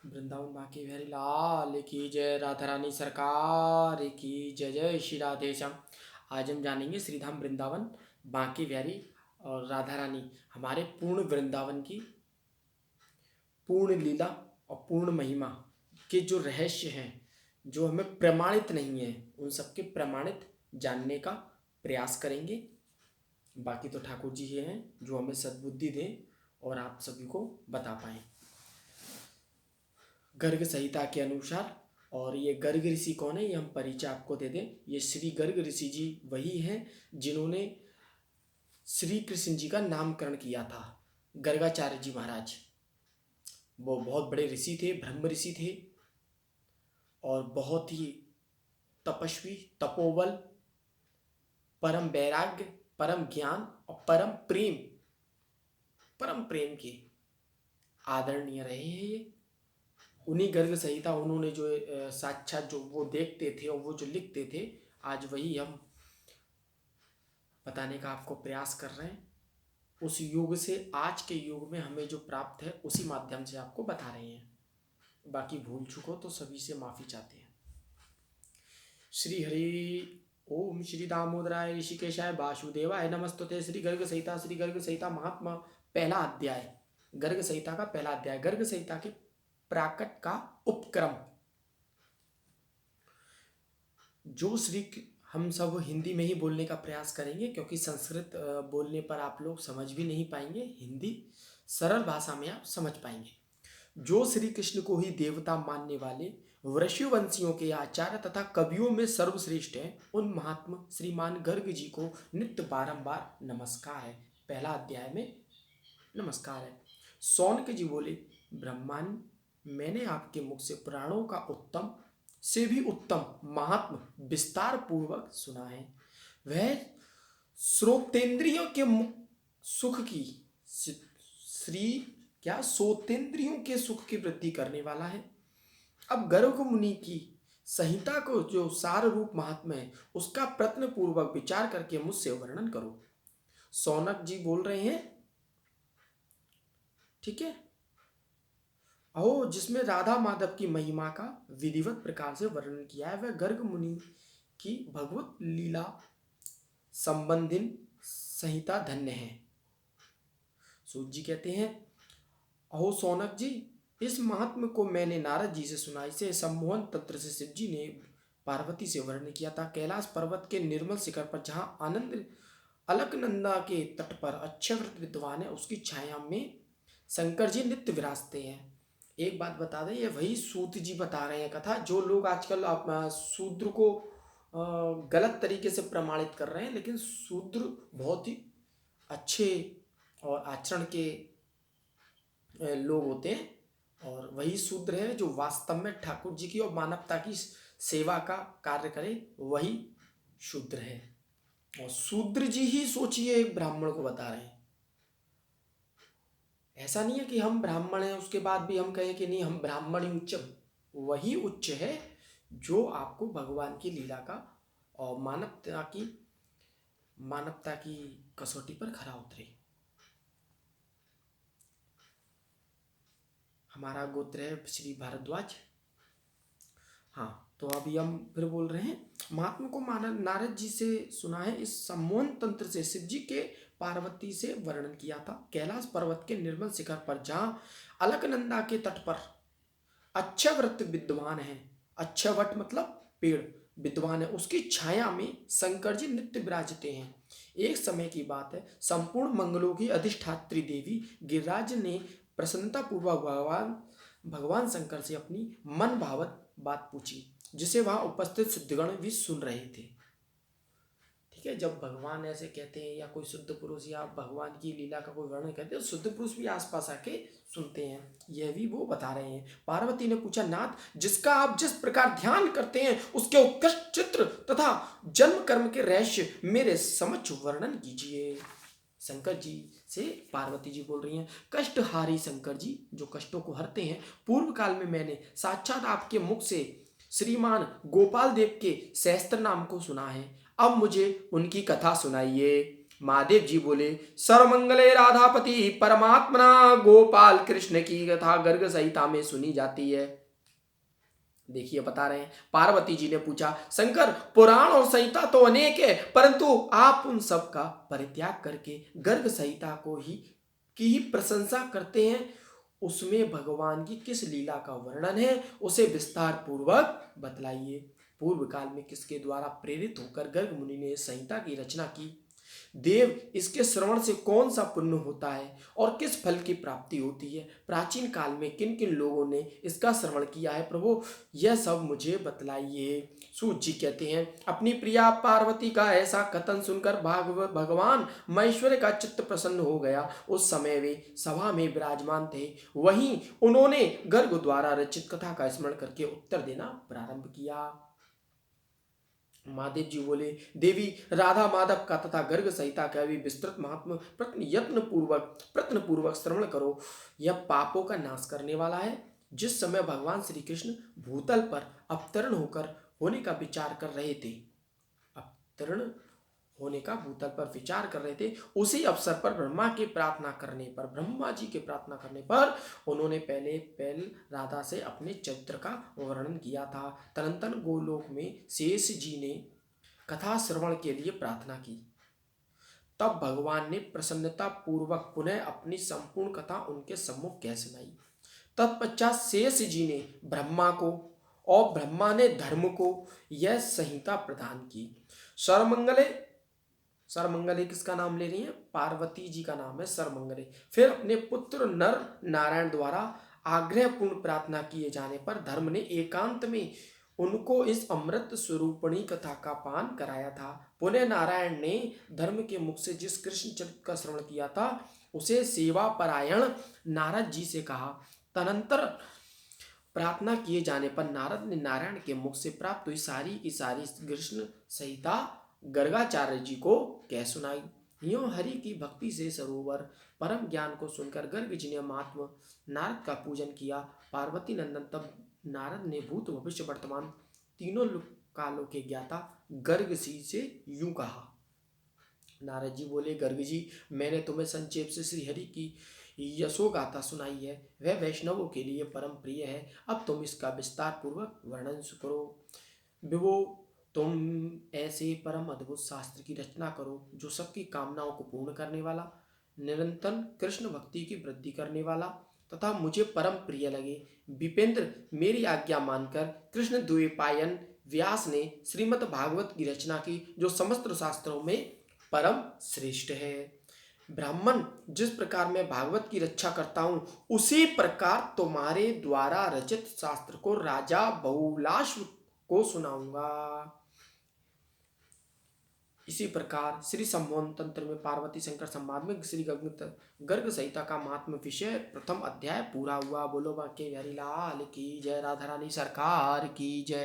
वृंदावन बांके बिहारी लाल की जय, राधा रानी सरकार की जय। जय श्री राधे श्याम। आज हम जानेंगे श्रीधाम वृंदावन बांके बिहारी और राधा रानी हमारे पूर्ण वृंदावन की पूर्ण लीला और पूर्ण महिमा के जो रहस्य हैं, जो हमें प्रमाणित नहीं है, उन सबके प्रमाणित जानने का प्रयास करेंगे। बाकी तो ठाकुर जी ही हैं जो हमें सद्बुद्धि दें और आप सभी को बता पाएं गर्ग संहिता के अनुसार। और ये गर्ग ऋषि कौन है, ये हम परिचय आपको दे दें। ये श्री गर्ग ऋषि जी वही हैं जिन्होंने श्री कृष्ण जी का नामकरण किया था। गर्गाचार्य जी महाराज वो बहुत बड़े ऋषि थे, ब्रह्म ऋषि थे और बहुत ही तपस्वी, तपोबल, परम वैराग्य, परम ज्ञान और परम प्रेम के आदरणीय रहे हैं। ये उन्हीं गर्ग संहिता उन्होंने जो साक्षात जो वो देखते थे और वो जो लिखते थे, आज वही हम बताने का आपको प्रयास कर रहे हैं। उस युग से आज के युग में हमें जो प्राप्त है उसी माध्यम से आपको बता रहे हैं। बाकी भूल चुको तो सभी से माफी चाहते हैं। श्री हरि ओम श्री दामोदराय ऋषिकेशाय वासुदेवाय नमस्तुते। श्री गर्ग संहिता महात्मा पहला अध्याय, गर्ग संहिता का पहला अध्याय, गर्ग संहिता के प्राकट का उपक्रम। जो हम सब हिंदी में ही बोलने का प्रयास करेंगे क्योंकि संस्कृत बोलने पर आप लोग समझ भी नहीं पाएंगे, हिंदी सरल भाषा में आप समझ पाएंगे। जो श्री कृष्ण को ही देवता मानने वाले वृषवंशियों के आचार्य तथा कवियों में सर्वश्रेष्ठ हैं, उन महात्मा श्रीमान गर्ग जी को नित्य बारंबार नमस्कार है। पहला अध्याय में नमस्कार है। सौनक जी बोले, ब्रह्मांड मैंने आपके मुख से पुराणों का उत्तम से भी उत्तम महात्म विस्तार पूर्वक सुना है। वह श्रोतेंद्रियों के सुख की श्रोतेंद्रियों के सुख की वृद्धि करने वाला है। अब गर्ग मुनि की संहिता को जो सार रूप महात्मा है उसका प्रत्न पूर्वक विचार करके मुझसे वर्णन करो। सौनक जी बोल रहे हैं, ठीक है, अहो जिसमें राधा माधव की महिमा का विधिवत प्रकार से वर्णन किया है, वह गर्ग मुनि की भगवत लीला संबंधित संहिता धन्य है। सूत जी कहते हैं, अहो सौनक जी, इस महात्म को मैंने नारद जी से सुना। इसे सम्मोहन तंत्र से शिव जी ने पार्वती से वर्णन किया था। कैलाश पर्वत के निर्मल शिखर पर जहां आनंद अलकनंदा के तट पर अक्षयव्रत विद्वान है, उसकी छाया में शंकर जी नित्य विराजते हैं। एक बात बता दें, ये वही सूत जी बता रहे हैं कथा। जो लोग आजकल शूद्र को गलत तरीके से प्रमाणित कर रहे हैं, लेकिन शूद्र बहुत ही अच्छे और आचरण के लोग होते हैं और वही शूद्र है जो वास्तव में ठाकुर जी की और मानवता की सेवा का कार्य करे, वही शूद्र है। और शूद्र जी ही सोचिए एक ब्राह्मण को बता रहे हैं। ऐसा नहीं है कि हम ब्राह्मण हैं उसके बाद भी हम कहें कि नहीं हम ब्राह्मण ही उच्च। वही उच्च है जो आपको भगवान की लीला का और मानवता की कसौटी पर खरा उतरे। हमारा गोत्र है श्री भारद्वाज। हाँ, तो अभी हम फिर बोल रहे हैं, महात्मा को नारद जी से सुना है। इस सम्मोहन तंत्र से शिव जी के पार्वती से वर्णन किया था। कैलाश पर्वत के निर्मल शिखर पर जहां अलकनंदा के तट पर अक्षयव्रत विद्वान है, अक्षयवट मतलब पेड़ विद्वान है, उसकी छाया में शंकर जी नित्य विराजते हैं। एक समय की बात है, संपूर्ण मंगलों की अधिष्ठात्री देवी गिरिराज ने प्रसन्नता पूर्वक भगवान शंकर से अपनी मन भावत बात पूछी, जिसे वहां उपस्थित सिद्धगण भी सुन रहे थे। ठीक है, जब भगवान ऐसे कहते हैं या कोई शुद्ध पुरुष या भगवान की लीला का कोई वर्णन करते हैं, शुद्ध पुरुष भी आसपास आके सुनते हैं। यह भी वो बता रहे हैं। पार्वती ने पूछा, नाथ, जिसका आप जिस प्रकार ध्यान करते हैं उसके उत्कृष्ट चित्र तथा जन्म कर्म के रहस्य मेरे समक्ष वर्णन कीजिए। शंकर जी से पार्वती जी बोल रही हैं, कष्टहारी शंकर जी जो कष्टों को हरते हैं, पूर्व काल में मैंने साक्षात आपके मुख से श्रीमान गोपाल देव के सहस्त्र नाम को सुना है। अब मुझे उनकी कथा सुनाइए। महादेव जी बोले, सर्वमंगले राधापति परमात्मना गोपाल कृष्ण की कथा गर्ग संहिता में सुनी जाती है। देखिए बता रहे हैं, पार्वती जी ने पूछा, शंकर पुराण और संहिता तो अनेक है, परंतु आप उन सब का परित्याग करके गर्ग संहिता की ही प्रशंसा करते हैं। उसमें भगवान की किस लीला का वर्णन है, उसे विस्तार पूर्वक बतलाइए। पूर्व काल में किसके द्वारा प्रेरित होकर गर्ग मुनि ने संहिता की रचना की? देव, इसके श्रवण से कौन सा पुण्य होता है और किस फल की प्राप्ति होती है? प्राचीन काल में किन किन लोगों ने इसका श्रवण किया है प्रभु, यह सब मुझे बतलाइए। सूत जी कहते हैं, अपनी प्रिया पार्वती का ऐसा कथन सुनकर भगवान महेश्वर का चित्त प्रसन्न हो गया। उस समय वे सभा में विराजमान थे। वहीं उन्होंने गर्ग द्वारा रचित कथा का स्मरण करके उत्तर देना प्रारंभ किया। महादेव जी बोले, देवी, राधा माधव का तथा गर्ग संहिता का भी विस्तृत महात्म प्रत्न पूर्वक श्रवण करो। यह पापों का नाश करने वाला है। जिस समय भगवान श्री कृष्ण भूतल पर अवतरण होने का विचार कर रहे थे, अवतरण होने का भूतल पर विचार कर रहे थे, उसी अवसर पर ब्रह्मा जी के प्रार्थना करने पर उन्होंने पहले राधा से अपने चरित्र का वर्णन किया था। तदनंतर गोलोक में शेष जी ने कथा श्रवण के लिए प्रार्थना की। तब भगवान ने प्रसन्नता पूर्वक पुनः अपनी संपूर्ण कथा उनके सम्मुख कह सुनाई। तत्पश्चात शेष जी ने ब्रह्मा को और ब्रह्मा ने धर्म को यह संहिता प्रदान की। सर्वमंगले किसका नाम ले रही है? पार्वती जी का नाम है सर्वमंगले। फिर अपने पुत्र नर नारायण द्वारा आग्रहपूर्ण प्रार्थना किए जाने पर धर्म ने एकांत में उनको इस अमृत स्वरूपणी कथा का पान कराया था। पुनः नारायण ने धर्म के मुख से जिस कृष्ण चरित्र का श्रवण किया था, उसे सेवा परायण नारद जी से कहा। तदनंतर प्रार्थना किए जाने पर नारद ने नारायण के मुख से प्राप्त हुई सारी की सारी कृष्ण संहिता गर्गाचार्य जी को कह सुनाई। यूं हरि की भक्ति से सरोवर परम ज्ञान को सुनकर गर्ग जी ने महात्मा नारद का पूजन किया। पार्वती नंदन तब नारद ने भूत भविष्य वर्तमान तीनों कालों के ज्ञाता गर्ग जी से यूं कहा। नारद जी बोले, गर्ग जी, मैंने तुम्हें संक्षेप से श्री हरि की यशो गाथा सुनाई है, वह वैष्णवों के लिए परम प्रिय है। अब तुम इसका विस्तार पूर्वक वर्णन करो। विभो, तुम ऐसे परम अद्भुत शास्त्र की रचना करो जो सबकी कामनाओं को पूर्ण करने वाला, निरंतर कृष्ण भक्ति की वृद्धि करने वाला तथा मुझे परम प्रिय लगे। विपेंद्र, मेरी आज्ञा मानकर कृष्ण द्वैपायन व्यास ने श्रीमद् भागवत की रचना की, जो समस्त शास्त्रों में परम श्रेष्ठ है। ब्राह्मण, जिस प्रकार मैं भागवत की रक्षा करता हूँ, उसी प्रकार तुम्हारे द्वारा रचित शास्त्र को राजा बहुलाश्व को सुनाऊंगा। इसी प्रकार श्री सम्मोहन तंत्र में पार्वती शंकर संवाद में श्री गर्ग संहिता का महात्म विषय प्रथम अध्याय पूरा हुआ। बोलो बांके बिहारी लाल की जय, राधा रानी सरकार की जय।